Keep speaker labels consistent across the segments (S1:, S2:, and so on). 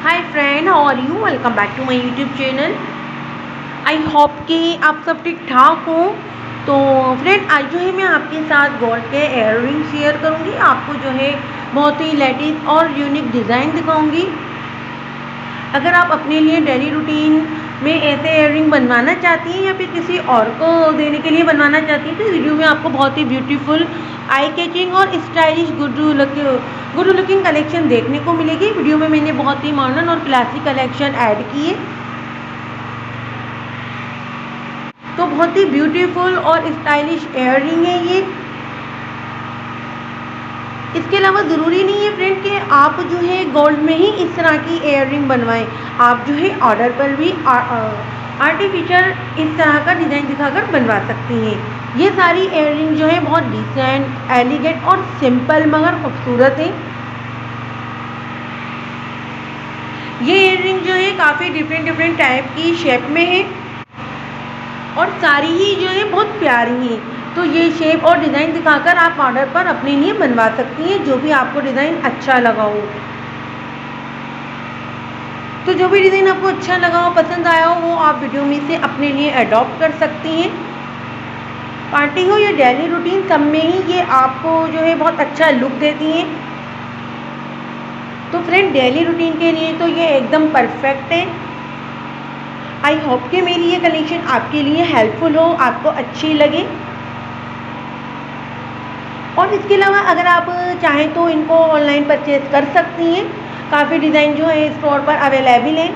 S1: Hi friend, how are you? Welcome back to my YouTube channel. I hope कि आप सब ठीक ठाक हो। तो फ्रेंड, आज जो है मैं आपके साथ गोल्ड के इयर रिंग शेयर करूँगी। आपको जो है बहुत ही लेटेस्ट और यूनिक डिज़ाइन दिखाऊँगी। अगर आप अपने लिए डेली रूटीन में ऐसे इयर रिंग बनवाना चाहती हैं या फिर किसी और को देने के लिए बनवाना चाहती हैं तो इस वीडियो में आपको बहुत ही ब्यूटीफुल, आई कैचिंग और स्टाइलिश गुड लुकिंग कलेक्शन देखने को मिलेगी। वीडियो में मैंने बहुत ही मॉडर्न और क्लासिक कलेक्शन ऐड किए, तो बहुत ही ब्यूटीफुल और स्टाइलिश इयर रिंग है ये। इसके अलावा ज़रूरी नहीं है फ्रेंड कि आप जो है गोल्ड में ही इस तरह की इयर रिंग बनवाएं। आप जो है ऑर्डर पर भी आर्टिफिशियल इस तरह का डिज़ाइन दिखाकर बनवा सकती हैं। ये सारी इयर रिंग जो है बहुत डिसेंट, एलिगेंट और सिंपल मगर खूबसूरत है। ये इयर रिंग जो है काफ़ी डिफरेंट टाइप की शेप में है और सारी ही जो है बहुत प्यारी हैं। तो ये शेप और डिज़ाइन दिखाकर आप ऑर्डर पर अपने लिए बनवा सकती हैं, जो भी आपको डिज़ाइन अच्छा लगा हो। तो जो भी डिज़ाइन आपको अच्छा लगा हो, पसंद आया हो, वो आप वीडियो में से अपने लिए अडॉप्ट कर सकती हैं। पार्टी हो या डेली रूटीन, सब में ही ये आपको जो है बहुत अच्छा लुक देती हैं। तो फ्रेंड, डेली रूटीन के लिए तो ये एकदम परफेक्ट है। आई होप कि मेरी ये कलेक्शन आपके लिए हेल्पफुल हो, आपको अच्छी लगे। और इसके अलावा अगर आप चाहें तो इनको ऑनलाइन परचेज़ कर सकती हैं। काफ़ी डिज़ाइन जो है स्टोर पर अवेलेबल हैं।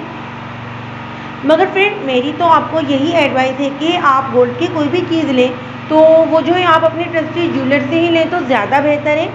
S1: मगर फ्रेंड, मेरी तो आपको यही एडवाइस है कि आप गोल्ड की कोई भी चीज़ लें तो वो जो है आप अपने ट्रस्टी ज्वेलर से ही लें तो ज़्यादा बेहतर है।